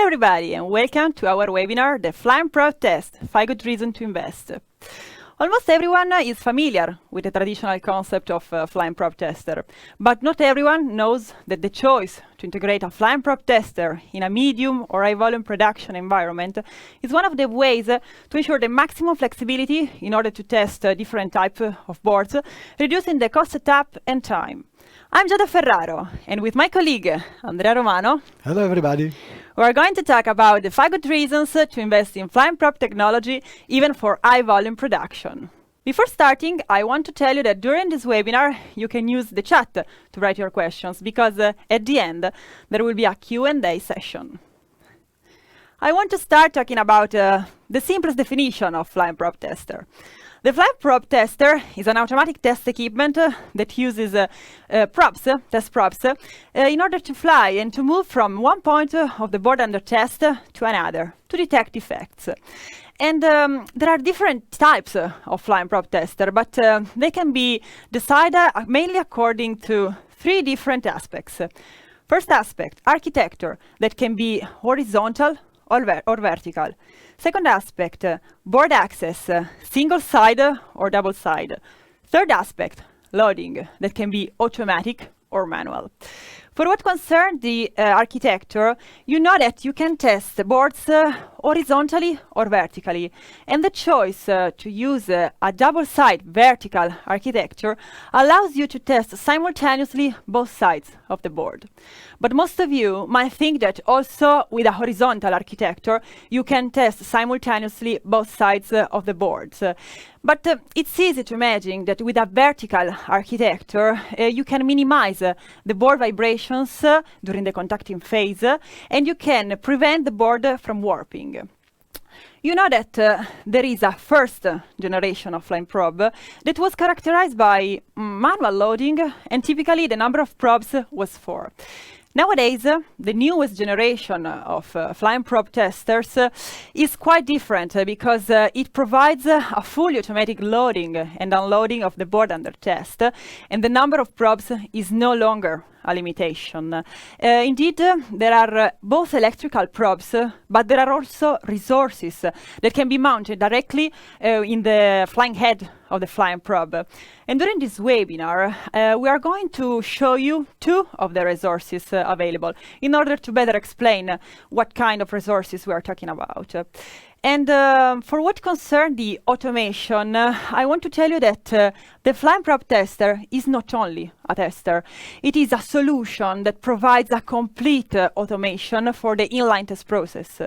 Hello everybody and welcome to our webinar, the Flying Probe Test, 5 Good Reasons to Invest. Almost everyone is familiar with the traditional concept of Flying Probe Tester, but not everyone knows that the choice to integrate a Flying Probe Tester in a medium or high volume production environment is one of the ways to ensure the maximum flexibility in order to test different types of boards, reducing the cost setup and time. I'm Giada Ferraro, and with my colleague Andrea Romano, hello everybody. We are going to talk about the 5 good reasons to invest in Flying Probe technology, even for high volume production. Before starting, I want to tell you that during this webinar, you can use the chat to write your questions, because at the end, there will be a Q&A session. I want to start talking about the simplest definition of Flying Probe Tester. The Flying Probe Tester is an automatic test equipment that uses test probes, in order to fly and to move from one point of the board under test to another to detect defects. And there are different types of Flying Probe Tester, but they can be decided mainly according to 3 different aspects. First aspect, architecture, that can be horizontal or vertical. Second aspect, board access, single side or double side. Third aspect, loading, that can be automatic or manual. For what concerns the architecture, you know that you can test the boards horizontally or vertically, and the choice to use a double-side vertical architecture allows you to test simultaneously both sides of the board. But most of you might think that also with a horizontal architecture, you can test simultaneously both sides of the boards. But it's easy to imagine that with a vertical architecture, you can minimize the board vibrations during the contacting phase, and you can prevent the board from warping. You know that there is a first generation of Flying Probe that was characterized by manual loading, and typically the number of probes was 4. Nowadays, the newest generation of Flying Probe Testers is quite different because it provides a fully automatic loading and unloading of the board under test, and the number of probes is no longer a limitation. Indeed, there are both electrical probes, but there are also resources that can be mounted directly in the flying head of the Flying Probe. And during this webinar, we are going to show you 2 of the resources available in order to better explain what kind of resources we are talking about. And for what concerns the automation, I want to tell you that the Flying Probe Tester is not only a tester. It is a solution that provides a complete automation for the inline test process.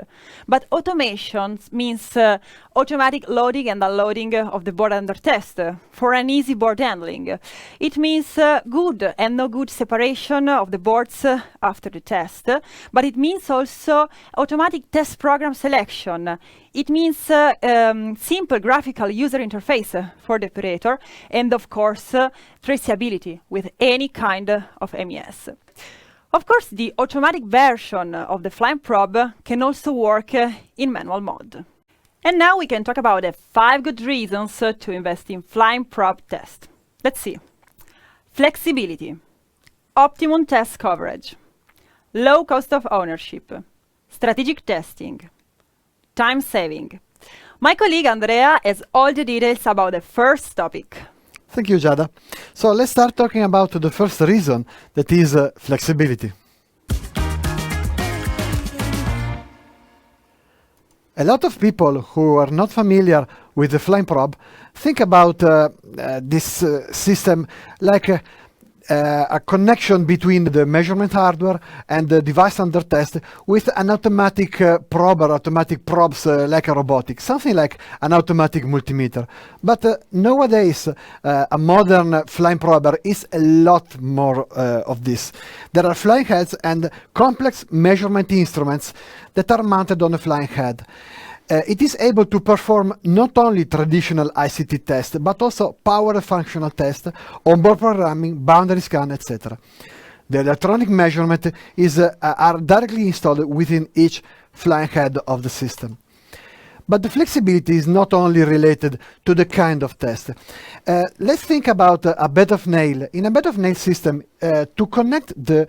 But automation means automatic loading and unloading of the board under test for an easy board handling. It means good and no good separation of the boards after the test, but it means also automatic test program selection. It means simple graphical user interface for the operator, and of course, traceability with any kind of MES. Of course, the automatic version of the Flying Probe can also work in manual mode. And now we can talk about the 5 good reasons to invest in Flying Probe test. Let's see. Flexibility, optimum test coverage, low cost of ownership, strategic testing, time saving. My colleague Andrea has all the details about the first topic. Thank you, Giada. So let's start talking about the first reason, that is flexibility. A lot of people who are not familiar with the Flying Probe think about this system like a connection between the measurement hardware and the device under test with an automatic probe or automatic probes like a robotic, something like an automatic multimeter. But nowadays, a modern flying prober is a lot more of this. There are flying heads and complex measurement instruments that are mounted on a flying head. It is able to perform not only traditional ICT tests, but also power and functional tests, onboard programming, boundary scan, etc. The electronic measurement are directly installed within each flying head of the system. But the flexibility is not only related to the kind of test. Let's think about a bed of nail. In a bed of nail system, to connect the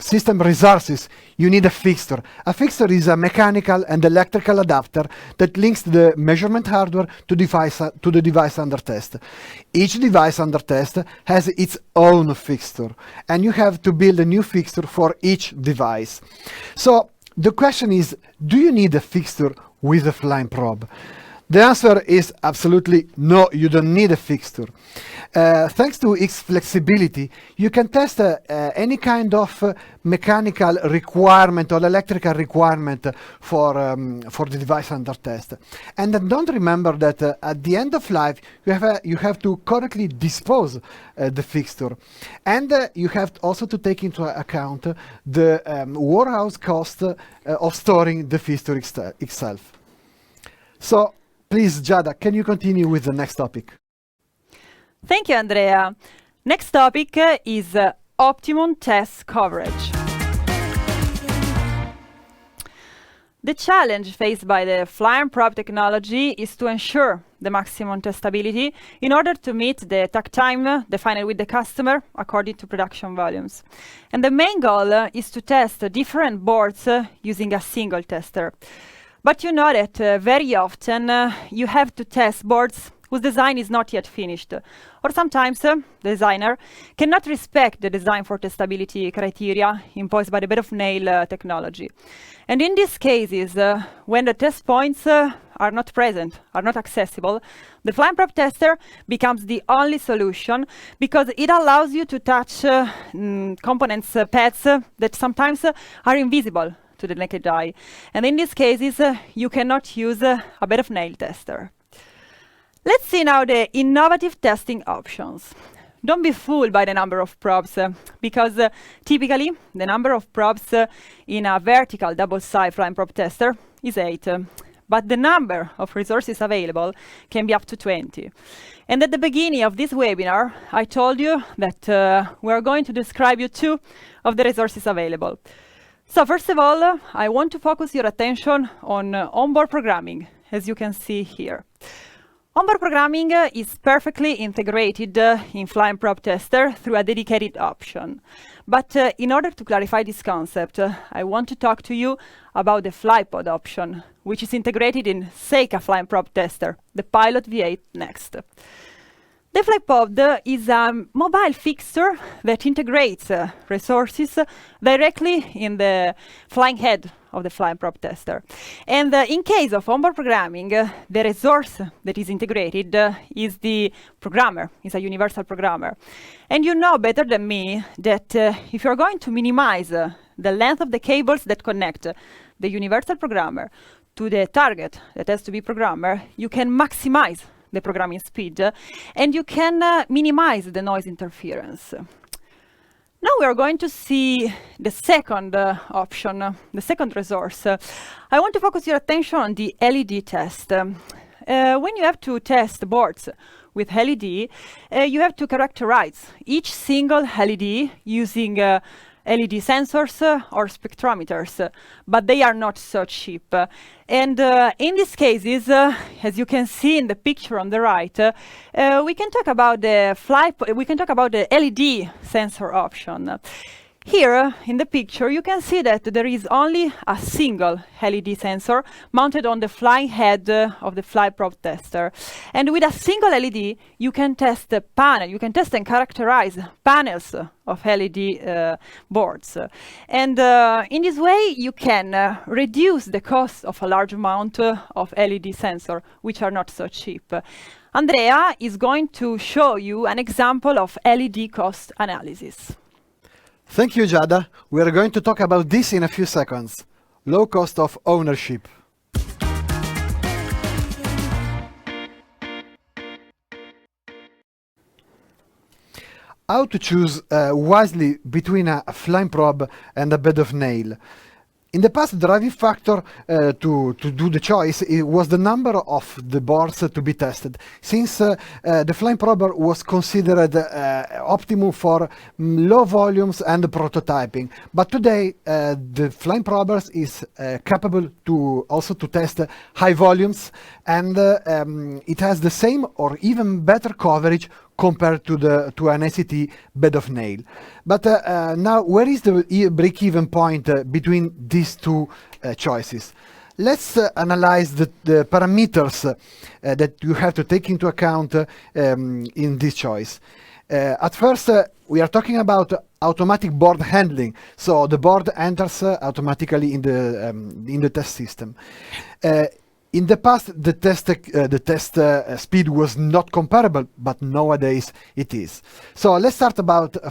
system resources, you need a fixture. A fixture is a mechanical and electrical adapter that links the measurement hardware to the device under test. Each device under test has its own fixture, and you have to build a new fixture for each device. So the question is, do you need a fixture with a flying probe? The answer is absolutely no, you don't need a fixture. Thanks to its flexibility, you can test any kind of mechanical requirement or electrical requirement for the device under test. And then don't remember that at the end of life, you have to correctly dispose the fixture. And you have also to take into account the warehouse cost of storing the fixture itself. So, please, Giada, can you continue with the next topic? Thank you, Andrea. Next topic is optimum test coverage. The challenge faced by the flying probe technology is to ensure the maximum testability in order to meet the takt time defined with the customer according to production volumes. And the main goal is to test different boards using a single tester. But you know that very often you have to test boards whose design is not yet finished. Or sometimes the designer cannot respect the design for testability criteria imposed by the bed of nail technology. And in these cases, when the test points are not present, are not accessible, the flying probe tester becomes the only solution because it allows you to touch components, pads that sometimes are invisible to the naked eye. And in these cases, you cannot use a bed of nail tester. Let's see now the innovative testing options. Don't be fooled by the number of probes, because typically the number of probes in a vertical double-side flying probe tester is 8. But the number of resources available can be up to 20. And at the beginning of this webinar, I told you that we are going to describe you 2 of the resources available. So first of all, I want to focus your attention on onboard programming, as you can see here. Onboard programming is perfectly integrated in flying probe tester through a dedicated option. But in order to clarify this concept, I want to talk to you about the FlyPod option, which is integrated in Seika flying probe tester, the Pilot V8 Next. The FlyPod is a mobile fixture that integrates resources directly in the flying head of the flying probe tester. And in case of onboard programming, the resource that is integrated is the programmer, is a universal programmer. And you know better than me that if you're going to minimize the length of the cables that connect the universal programmer to the target that has to be programmer, you can maximize the programming speed, and you can minimize the noise interference. Now we are going to see the second option, the second resource. I want to focus your attention on the LED test. When you have to test boards with LED, you have to characterize each single LED using LED sensors or spectrometers, but they are not so cheap. And in these cases, as you can see in the picture on the right, we can talk about the LED sensor option. Here in the picture, you can see that there is only a single LED sensor mounted on the flying head of the fly probe tester. And with a single LED, you can test the panel, you can test and characterize panels of LED boards. And in this way, you can reduce the cost of a large amount of LED sensor, which are not so cheap. Andrea is going to show you an example of LED cost analysis. Thank you, Giada. We are going to talk about this in a few seconds. Low cost of ownership. How to choose wisely between a flying probe and a bed of nail. In the past, the driving factor to do the choice was the number of the boards to be tested, since the flying prober was considered optimum for low volumes and prototyping. But today, the flying probers is capable to also to test high volumes, and it has the same or even better coverage compared to an SET bed of nail. But now, where is the break-even point between these two choices? Let's analyze the parameters that you have to take into account in this choice. At first, we are talking about automatic board handling, so the board enters automatically in the test system. In the past, the test speed was not comparable, but nowadays it is. So let's start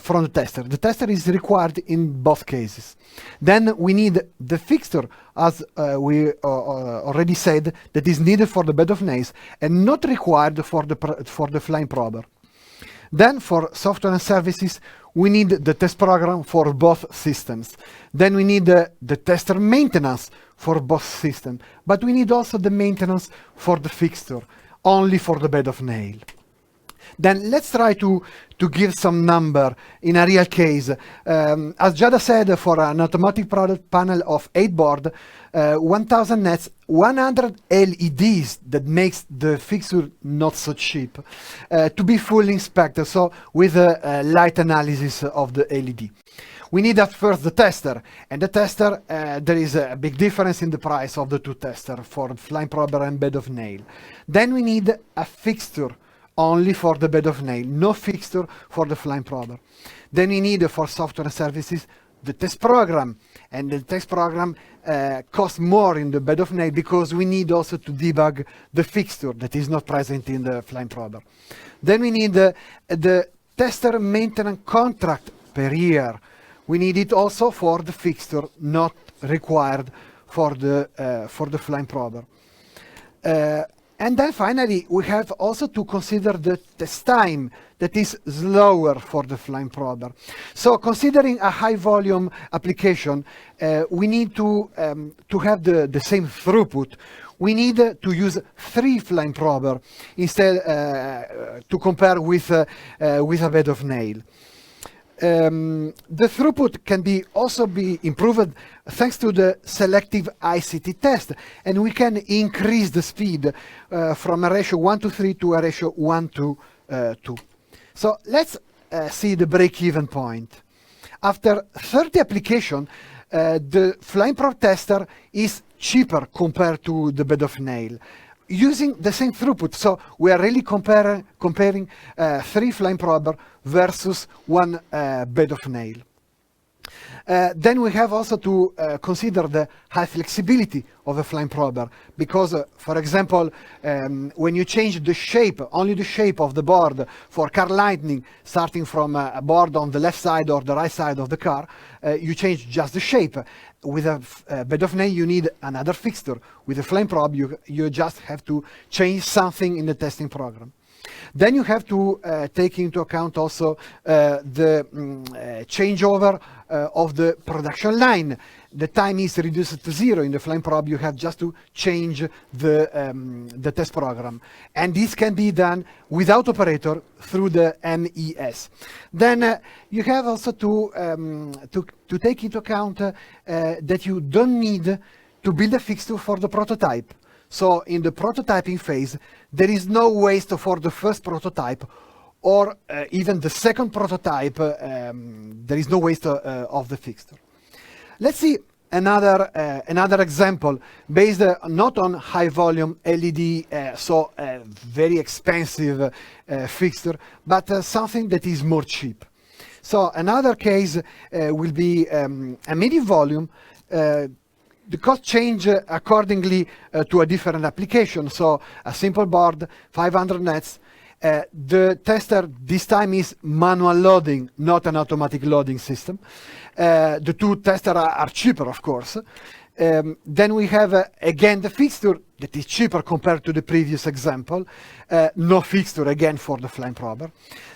from the tester. The tester is required in both cases. Then we need the fixture, as we already said, that is needed for the bed of nails and not required for the flying prober. Then for software and services, we need the test program for both systems. Then we need the tester maintenance for both systems. But we need also the maintenance for the fixture, only for the bed of nail. Then let's try to give some number in a real case. As Giada said, for an automatic product panel of 8 board, 1000 nets, 100 LEDs, that makes the fixture not so cheap, to be fully inspected, so with a light analysis of the LED. We need at first the tester, and the tester, there is a big difference in the price of the two testers for flying prober and bed of nail. Then we need a fixture only for the bed of nail, no fixture for the flying prober. Then we need for software and services the test program, and the test program costs more in the bed of nail because we need also to debug the fixture that is not present in the flying prober. Then we need the tester maintenance contract per year. We need it also for the fixture, not required for the flying prober. And then finally, we have also to consider the test time that is slower for the flying prober. So considering a high volume application, we need to have the same throughput. We need to use 3 flying prober instead to compare with a bed of nail. The throughput can also be improved thanks to the selective ICT test, and we can increase the speed from a ratio 1:3 to a ratio 1:2. So let's see the break-even point. After 30 applications, the flying probe tester is cheaper compared to the bed of nail, using the same throughput. So we are really comparing 3 flying prober versus 1 bed of nail. Then we have also to consider the high flexibility of a flying prober, because, for example, when you change the shape, only the shape of the board for car lighting, starting from a board on the left side or the right side of the car, you change just the shape. With a bed of nail, you need another fixture. With a flying probe, you just have to change something in the testing program. Then you have to take into account also the changeover of the production line. The time is reduced to 0. In the flying probe, you have just to change the test program. And this can be done without operator through the MES. Then you have also to take into account that you don't need to build a fixture for the prototype. So in the prototyping phase, there is no waste for the first prototype, or even the second prototype, there is no waste of the fixture. Let's see another example based not on high volume LED, so very expensive fixture, but something that is more cheap. So another case will be a medium volume. The cost change accordingly to a different application. So a simple board, 500 nets. The tester this time is manual loading, not an automatic loading system. The two testers are cheaper, of course. Then we have again the fixture that is cheaper compared to the previous example. No fixture again for the flying prober.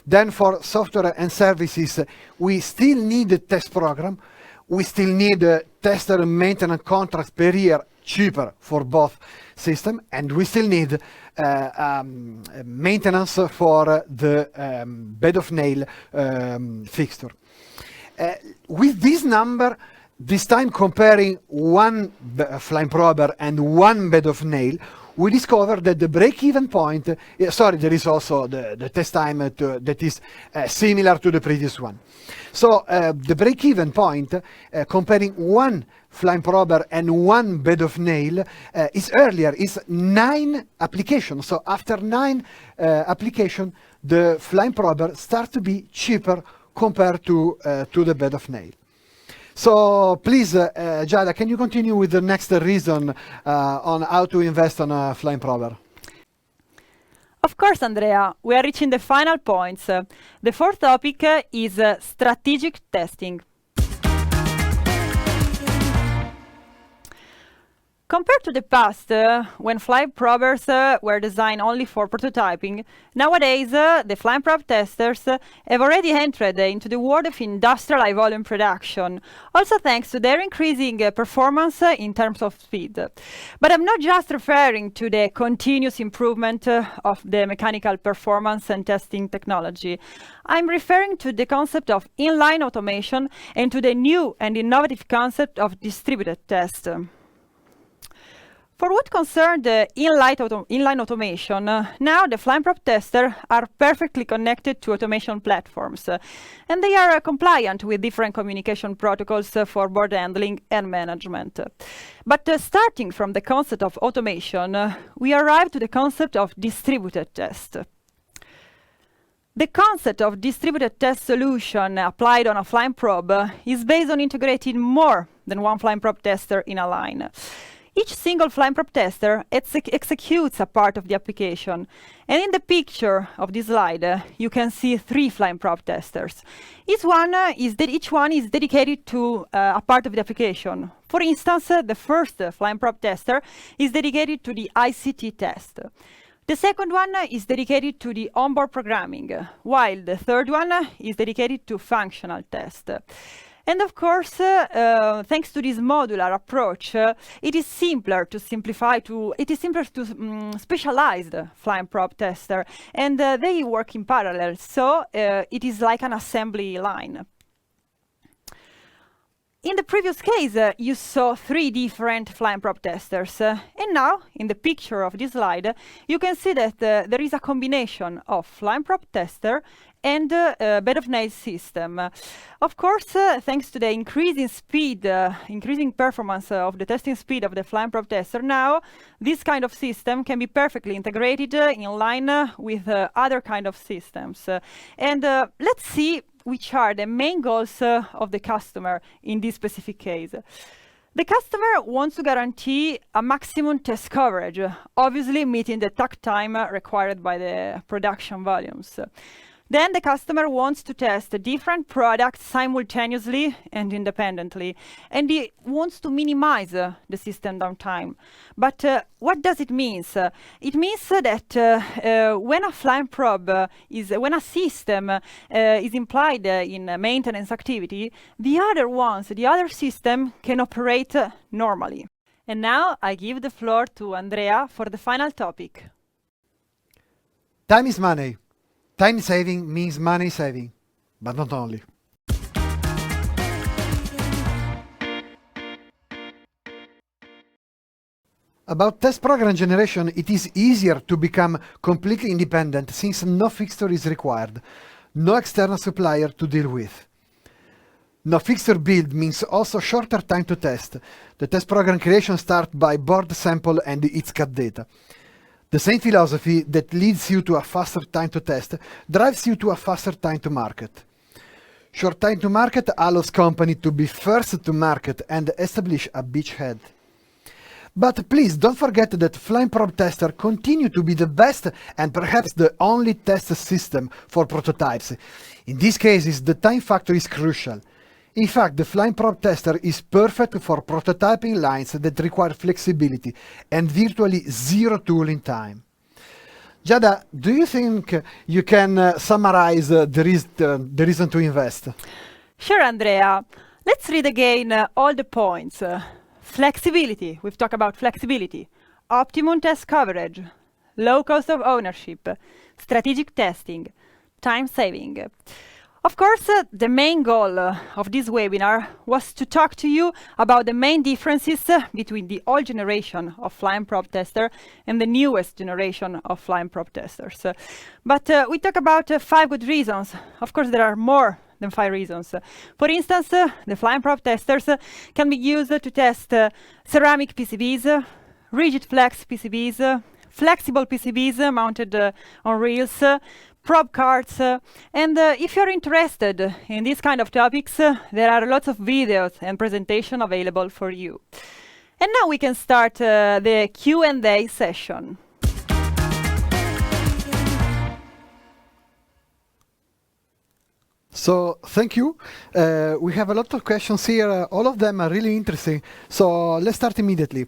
Then for software and services, we still need a test program. we still need tester and maintenance contracts per year, cheaper for both system, and we still need maintenance for the bed of nail fixture. With this number, this time comparing one flying prober and one bed of nail, we discover that the break-even point, there is also the test time that is similar to the previous one. So the break-even point, comparing one flying prober and one bed of nail, is earlier, is 9 applications. So after 9 applications, the flying prober starts to be cheaper compared to the bed of nail. So please, Giada, can you continue with the next reason on how to invest on a flying prober? Of course, Andrea, we are reaching the final points. The fourth topic is strategic testing. Compared to the past, when flying probers were designed only for prototyping, nowadays the flying probe testers have already entered into the world of industrial high-volume production, also thanks to their increasing performance in terms of speed. But I'm not just referring to the continuous improvement of the mechanical performance and testing technology. I'm referring to the concept of inline automation and to the new and innovative concept of distributed test. For what concerns the inline automation, now the flying probe testers are perfectly connected to automation platforms, and they are compliant with different communication protocols for board handling and management. But starting from the concept of automation, we arrive to the concept of distributed test. The concept of distributed test solution applied on a flying probe is based on integrating more than one flying probe tester in a line. Each single flying probe tester executes a part of the application. And in the picture of this slide, you can see 3 flying probe testers. Each one is dedicated to a part of the application. For instance, the first flying probe tester is dedicated to the ICT test. The second one is dedicated to the onboard programming, while the third one is dedicated to functional test. And of course, thanks to this modular approach, it is simpler to specialize the flying probe tester, and they work in parallel. So it is like an assembly line. In the previous case, you saw 3 different flying probe testers. And now, in the picture of this slide, you can see that there is a combination of flying probe tester and bed of nail system. Of course, thanks to the increasing speed, increasing performance of the testing speed of the flying probe tester, now this kind of system can be perfectly integrated in line with other kind of systems. And let's see which are the main goals of the customer in this specific case. The customer wants to guarantee a maximum test coverage, obviously meeting the takt time required by the production volumes. Then the customer wants to test different products simultaneously and independently, and he wants to minimize the system downtime. But what does it mean? It means that when a flying probe when a system is implied in maintenance activity, the other system can operate normally. And now I give the floor to Andrea for the final topic. Time is money. Time saving means money saving, but not only. About test program generation, it is easier to become completely independent since no fixture is required, no external supplier to deal with. No fixture build means also shorter time to test. The test program creation starts by board sample and its CAD data. The same philosophy that leads you to a faster time to test drives you to a faster time to market. Short time to market allows company to be first to market and establish a beachhead. But please don't forget that flying probe tester continue to be the best and perhaps the only test system for prototypes. In these cases, the time factor is crucial. In fact, the flying probe tester is perfect for prototyping lines that require flexibility and virtually zero tooling time. Giada, do you think you can summarize the reason to invest? Sure, Andrea. Let's read again all the points. Flexibility, we've talked about flexibility. Optimum test coverage, low cost of ownership, strategic testing, time saving. Of course, the main goal of this webinar was to talk to you about the main differences between the old generation of Flyme Probe tester and the newest generation of Flyme Probe testers. But we talk about 5 good reasons. Of course, there are more than 5 reasons. For instance, the Flyme Probe testers can be used to test ceramic PCBs, rigid flex PCBs, flexible PCBs mounted on reels, probe cards, and if you're interested in these kind of topics, there are lots of videos and presentation available for you. And now we can start the Q&A session. So thank you. We have a lot of questions here. All of them are really interesting. So let's start immediately.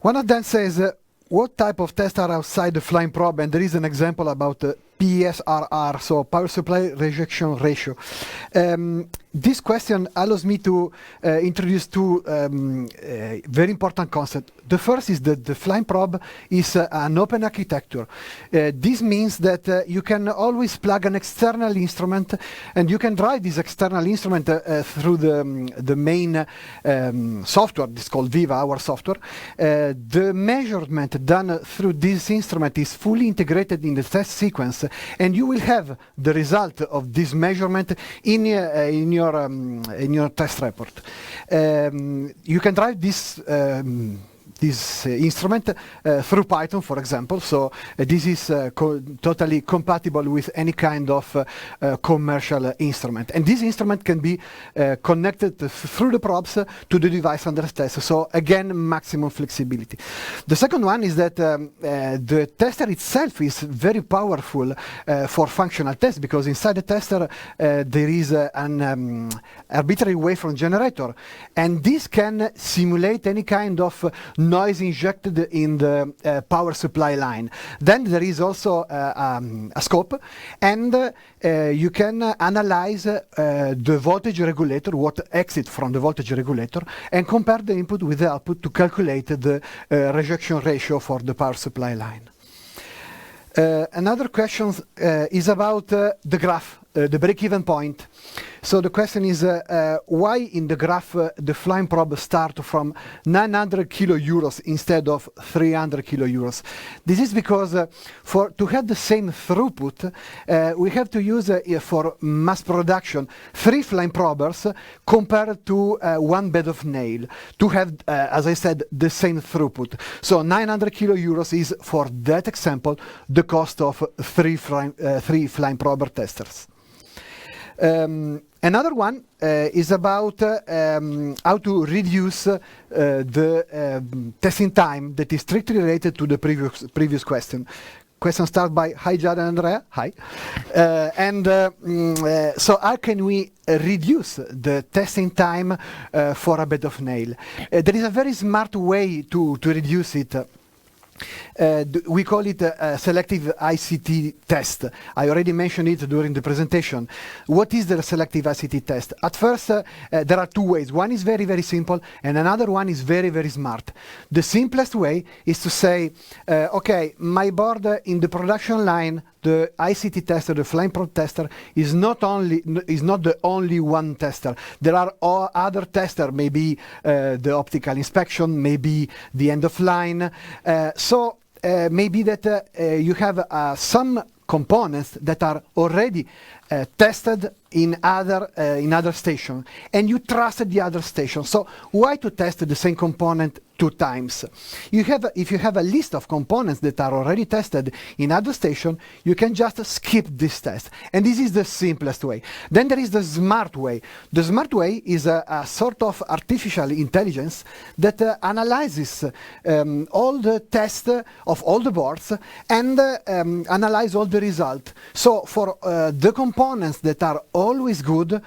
One of them says, what type of tests are outside the Flyme Probe? And there is an example about PSRR, so power supply rejection ratio. This question allows me to introduce 2 very important concepts. The first is that the Flyme Probe is an open architecture. This means that you can always plug an external instrument, and you can drive this external instrument through the main software. It's called Viva, our software. The measurement done through this instrument is fully integrated in the test sequence, and you will have the result of this measurement in your test report. You can drive this instrument through Python, for example. So this is totally compatible with any kind of commercial instrument. And this instrument can be connected through the probes to the device under test. So again, maximum flexibility. The second one is that the tester itself is very powerful for functional tests, because inside the tester there is an arbitrary waveform generator, and this can simulate any kind of noise injected in the power supply line. Then there is also a scope, and you can analyze the voltage regulator, what exits from the voltage regulator, and compare the input with the output to calculate the rejection ratio for the power supply line. Another question is about the graph, the break-even point. So the question is, why in the graph the Flyme Probe start from 900 kilo euros instead of 300 kilo euros? This is because to have the same throughput, we have to use for mass production 3 Flyme Probers compared to 1 bed of nail to have, as I said, the same throughput. So 900 kilo euros is, for that example, the cost of 3 Flyme Prober testers. Another one is about how to reduce the testing time that is strictly related to the previous question. Question starts by, hi Giada and Andrea, hi. So how can we reduce the testing time for a bed of nail? There is a very smart way to reduce it. We call it a selective ICT test. I already mentioned it during the presentation. What is the selective ICT test? At first, there are 2 ways. One is very, very simple, and another one is very, very smart. The simplest way is to say, okay, my board in the production line, the ICT tester, the Flyme Probe tester, is not the only one tester. There are other testers, maybe the optical inspection, maybe the end of line. So maybe that you have some components that are already tested in other station, and you trust the other station. So why to test the same component 2 times? If you have a list of components that are already tested in other station, you can just skip this test. And this is the simplest way. Then there is the smart way. The smart way is a sort of artificial intelligence that analyzes all the tests of all the boards and analyze all the result. So for the components that are always good,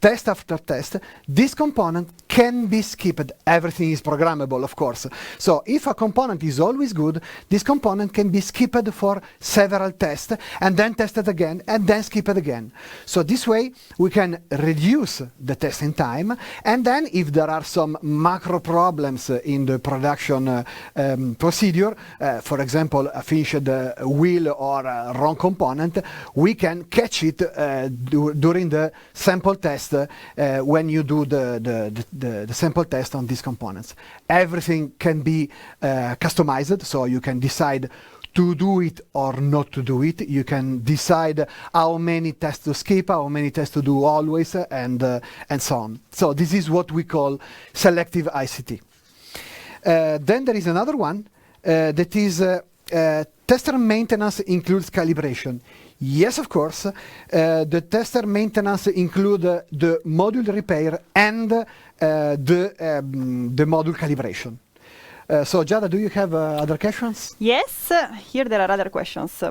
test after test, this component can be skipped. Everything is programmable, of course. So if a component is always good, this component can be skipped for several tests, and then tested again, and then skipped again. So this way, we can reduce the testing time, and then if there are some macro problems in the production procedure, for example, a finished wheel or a wrong component, we can catch it during the sample test when you do the sample test on these components. Everything can be customized, so you can decide to do it or not to do it. You can decide how many tests to skip, how many tests to do always, and so on. So this is what we call selective ICT. Then there is another one that is tester maintenance includes calibration. Yes, of course, the tester maintenance include the module repair and the module calibration. So Giada, do you have other questions? Yes, here there are other questions.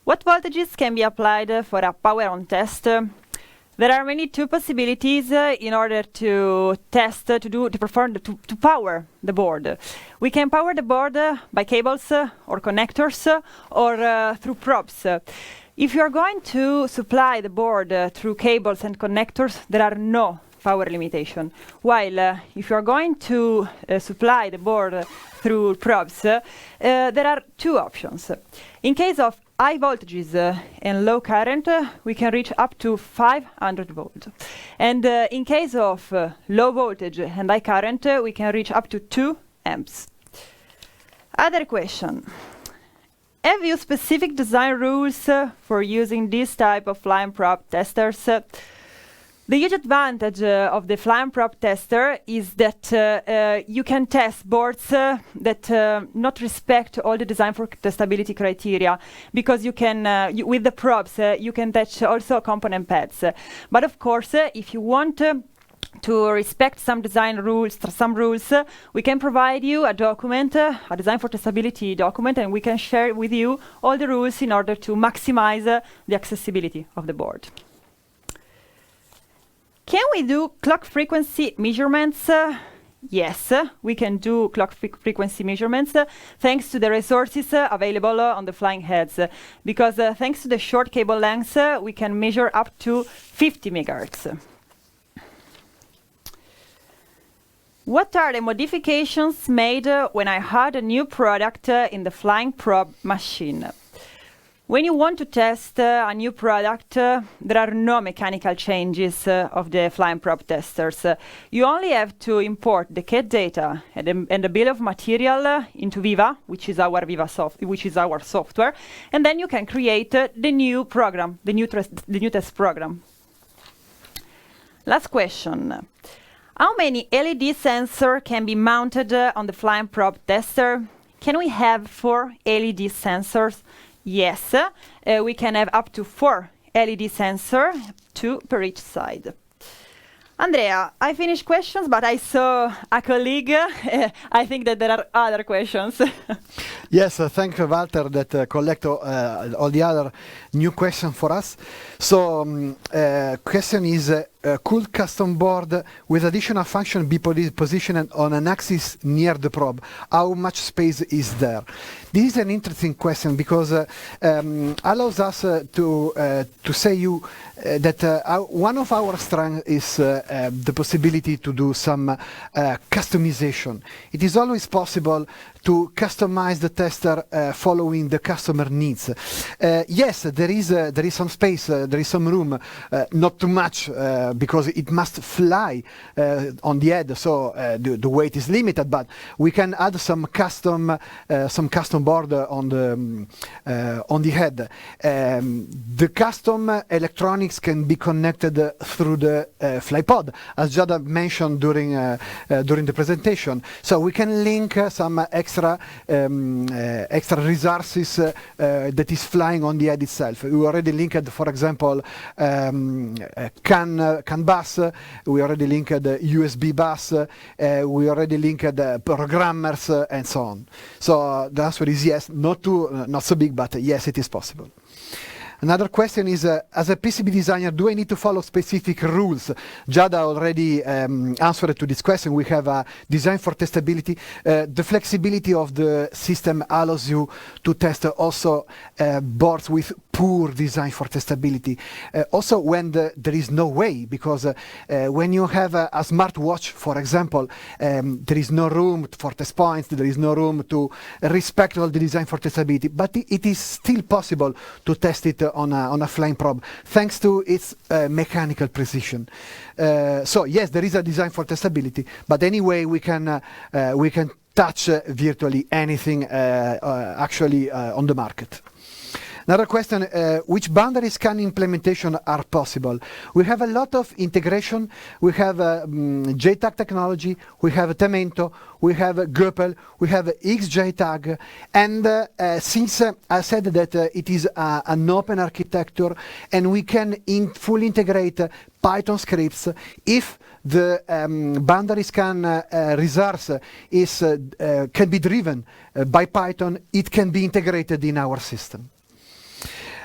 What voltages can be applied for a power on test? There are many two possibilities in order to test, to power the board. We can power the board by cables or connectors or through probes. If you are going to supply the board through cables and connectors, there are no power limitation. While if you are going to supply the board through probes, there are two options. In case of high voltages and low current, we can reach up to 500 volts. And in case of low voltage and high current, we can reach up to 2 amps. Other question. Have you specific design rules for using this type of flying prop testers? The huge advantage of the flying prop tester is that you can test boards that not respect all the design for testability criteria, because you can, with the probes, you can touch also component pads. But of course, if you want to respect some design rules, some rules, we can provide you a document, a design for testability document, and we can share with you all the rules in order to maximize the accessibility of the board. Can we do clock frequency measurements? Yes, we can do clock frequency measurements thanks to the resources available on the flying heads. Because thanks to the short cable lengths, we can measure up to 50 megahertz. What are the modifications made when I add a new product in the flying probe machine? When you want to test a new product, there are no mechanical changes of the flying probe testers. You only have to import the CAD data and the bill of material into Viva, which is our software, and then you can create the new program, the new test program. Last question. How many LED sensors can be mounted on the flying probe tester? Can we have 4 LED sensors? Yes, we can have up to 4 LED sensors, 2 per each side. Andrea, I finished questions, but I saw a colleague. I think that there are other questions. Yes, thank you, Walter, that collect all the other new questions for us. So, question is, could custom board with additional function be positioned on an axis near the probe? How much space is there? This is an interesting question because allows us to say you that one of our strengths is the possibility to do some customization. It is always possible to customize the tester following the customer needs. Yes, there is some space, there is some room, not too much because it must fly on the head, so the weight is limited. But we can add some custom board on the head. The custom electronics can be connected through the FlyPod, as Giada mentioned during the presentation. So we can link some extra resources that is flying on the head itself. We already linked, for example, CAN bus. We already linked USB bus. We already linked programmers and so on. So the answer is yes. Not so big, but yes, it is possible. Another question is, as a PCB designer, do I need to follow specific rules? Giada already answered to this question. We have a design for testability. The flexibility of the system allows you to test also boards with poor design for testability. Also when there is no way, because when you have a smartwatch, for example, there is no room for test points, there is no room to respect all the design for testability, but it is still possible to test it on a flying probe, thanks to its mechanical precision. So yes, there is a design for testability, but anyway, we can touch virtually anything actually on the market. Another question, which boundary scan implementation are possible? We have a lot of integration. We have JTAG technology, we have Temento, we have Göpel, we have XJTAG, and since I said that it is an open architecture and we can fully integrate Python scripts, if the boundary scan results can be driven by Python, it can be integrated in our system.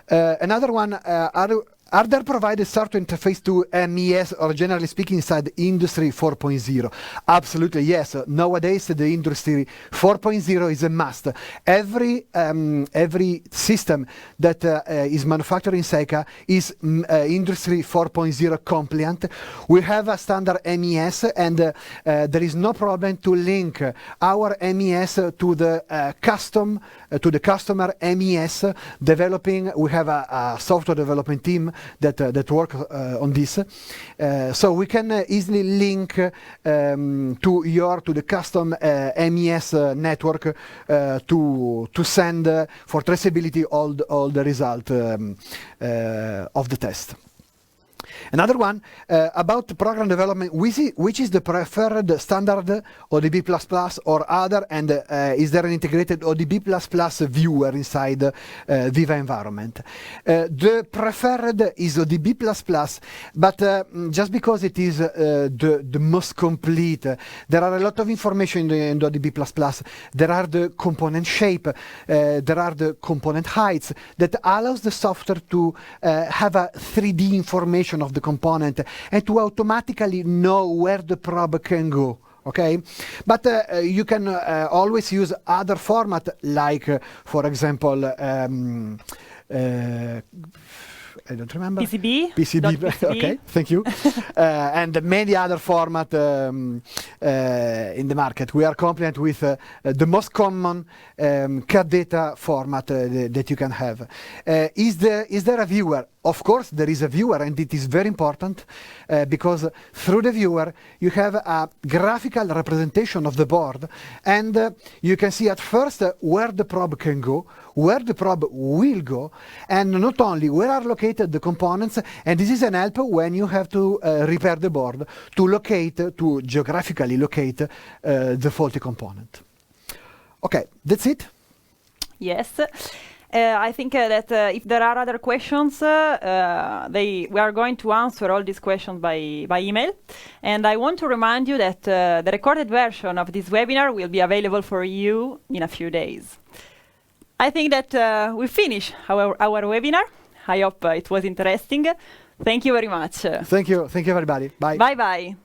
Another one, are there provided software interface to MES, or generally speaking inside Industry 4.0? Absolutely, yes. Nowadays the Industry 4.0 is a must. Every system that is manufactured in Seika is Industry 4.0 compliant. We have a standard MES, and there is no problem to link our MES to the customer MES developing. We have a software development team that work on this, so we can easily link to the custom MES network to send for traceability all the result of the test. Another one about program development, which is the preferred standard ODB++ or other, and is there an integrated ODB++ viewer inside Viva environment? The preferred is ODB++, but just because it is the most complete, there are a lot of information in the ODB++. There are the component shape, there are the component heights that allows the software to have a 3D information of the component and to automatically know where the probe can go. Okay, but you can always use other format, like for example I don't remember. PCB. PCB. Okay, thank you. And many other format in the market. We are compliant with the most common CAD data format that you can have. Is there a viewer? Of course, there is a viewer, and it is very important because through the viewer you have a graphical representation of the board, and you can see at first where the probe can go, where the probe will go, and not only where are located the components. And this is an help when you have to repair the board to geographically locate the faulty component. Okay, that's it. Yes. I think that if there are other questions, we are going to answer all these questions by email. And I want to remind you that the recorded version of this webinar will be available for you in a few days. I think that we finish our webinar. I hope it was interesting. Thank you very much. Thank you. Thank you, everybody. Bye. Bye-bye.